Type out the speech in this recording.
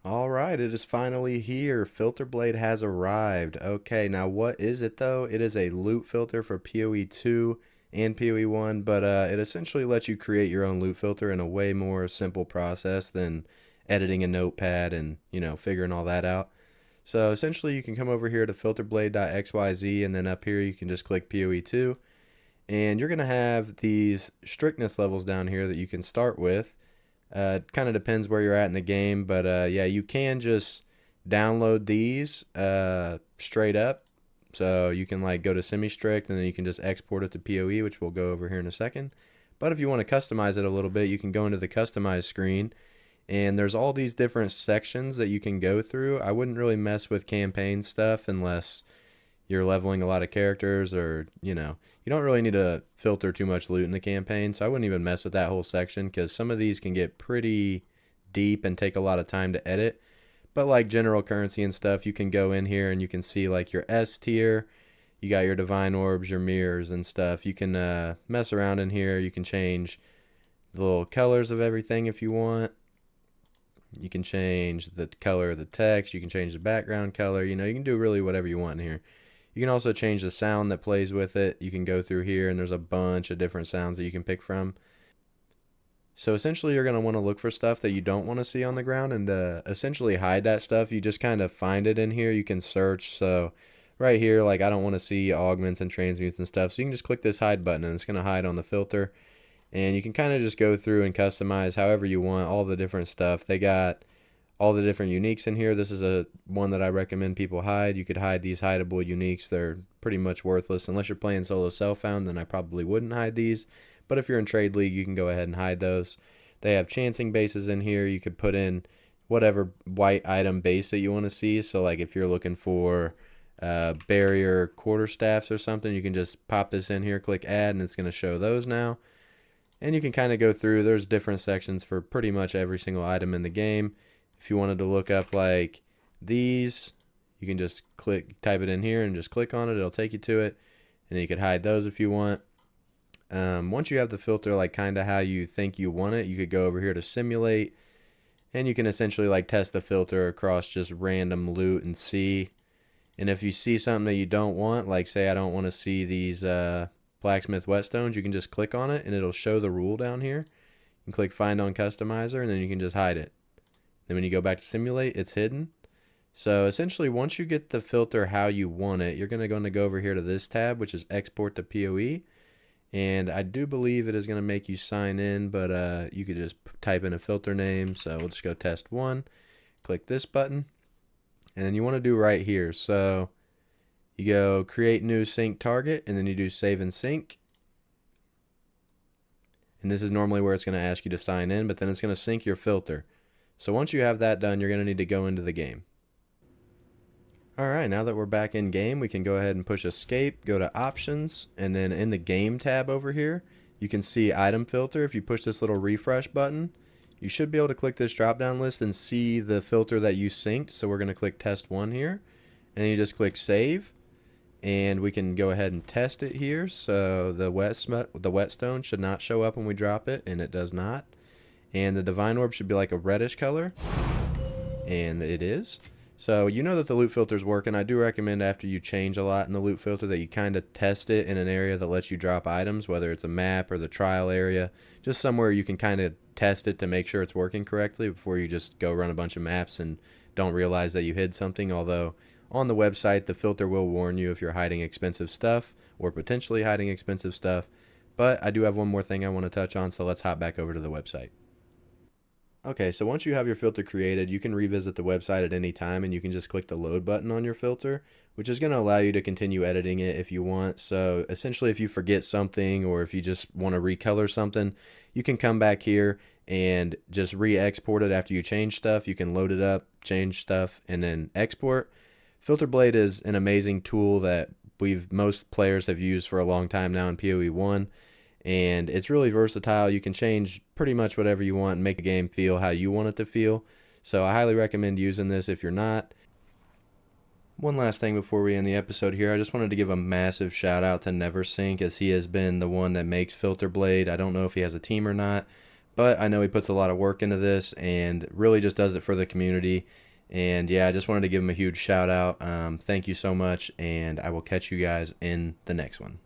All right, it is finally here. Filterblade has arrived. Okay, now what is it though? It is a loot filter for PoE 2 and PoE 1, but it essentially lets you create your own loot filter in a way more simple process than editing a notepad and, figuring all that out. So essentially you can come over here to filterblade.xyz and then up here you can just click PoE 2 and you're going to have these strictness levels down here that you can start with. It kind of depends where you're at in the game, but yeah, you can just download these straight up. So you can like go to semi-strict and then you can just export it to PoE, which we'll go over here in a second. But if you want to customize it a little bit, you can go into the customize screen and there's all these different sections that you can go through. I wouldn't really mess with campaign stuff unless you're leveling a lot of characters or, you don't really need to filter too much loot in the campaign. So I wouldn't even mess with that whole section because some of these can get pretty deep and take a lot of time to edit. But like general currency and stuff, you can go in here and you can see like your S tier. You got your divine orbs, your mirrors and stuff. You can mess around in here. You can change the little colors of everything if you want. You can change the color of the text. You can change the background color. You can do really whatever you want in here. You can also change the sound that plays with it. You can go through here and there's a bunch of different sounds that you can pick from. So essentially you're going to want to look for stuff that you don't want to see on the ground and essentially hide that stuff. You just kind of find it in here. You can search. So right here, like I don't want to see augments and transmutes and stuff. So you can just click this hide button and it's going to hide on the filter. And you can kind of just go through and customize however you want all the different stuff. They got all the different uniques in here. This is a one that I recommend people hide. You could hide these hideable uniques. They're pretty much worthless. Unless you're playing solo self-found, then I probably wouldn't hide these. But if you're in Trade League, you can go ahead and hide those. They have chancing bases in here. You could put in whatever white item base that you want to see. So like if you're looking for barrier quarterstaffs or something, you can just pop this in here, click add, and it's going to show those now. And you can kind of go through. There's different sections for pretty much every single item in the game. If you wanted to look up like these, you can just type it in here and just click on it. It'll take you to it. And then you could hide those if you want. Once you have the filter like kind of how you think you want it, you could go over here to simulate. And you can essentially like test the filter across just random loot and see. And if you see something that you don't want, like say I don't want to see these blacksmith whetstones, you can just click on it and it'll show the rule down here. You can click find on customizer and then you can just hide it. Then when you go back to simulate, it's hidden. So essentially once you get the filter how you want it, you're going to go over here to this tab, which is export to PoE. And I do believe it is going to make you sign in, but you could just type in a filter name. So we'll just go test one, click this button. And then you want to do right here. So you go create new sync target and then you do save and sync. And this is normally where it's going to ask you to sign in, but then it's going to sync your filter. So once you have that done, you're going to need to go into the game. Alright, now that we're back in game, we can go ahead and push escape, go to options, and then in the game tab over here, you can see item filter. If you push this little refresh button, you should be able to click this drop down list and see the filter that you synced. So we're going to click test one here, and then you just click save, and we can go ahead and test it here. So the whetstone should not show up when we drop it, and it does not. And the divine orb should be like a reddish color, and it is. So you know that the loot filter is working. I do recommend after you change a lot in the loot filter that you kind of test it in an area that lets you drop items, whether it's a map or the trial area, just somewhere you can kind of test it to make sure it's working correctly before you just go run a bunch of maps and don't realize that you hid something. Although on the website, the filter will warn you if you're hiding expensive stuff or potentially hiding expensive stuff. But I do have one more thing I want to touch on, so let's hop back over to the website. Okay, so once you have your filter created, you can revisit the website at any time and you can just click the load button on your filter, which is going to allow you to continue editing it if you want. So essentially if you forget something or if you just want to recolor something, you can come back here and just re-export it after you change stuff. You can load it up, change stuff, and then export. Filterblade is an amazing tool that most players have used for a long time now in PoE 1. And it's really versatile. You can change pretty much whatever you want and make the game feel how you want it to feel. So I highly recommend using this if you're not. One last thing before we end the episode here, I just wanted to give a massive shout out to neversink, as he has been the one that makes Filterblade. I don't know if he has a team or not, but I know he puts a lot of work into this and really just does it for the community. And yeah, I just wanted to give him a huge shout out. Thank you so much, and I will catch you guys in the next one.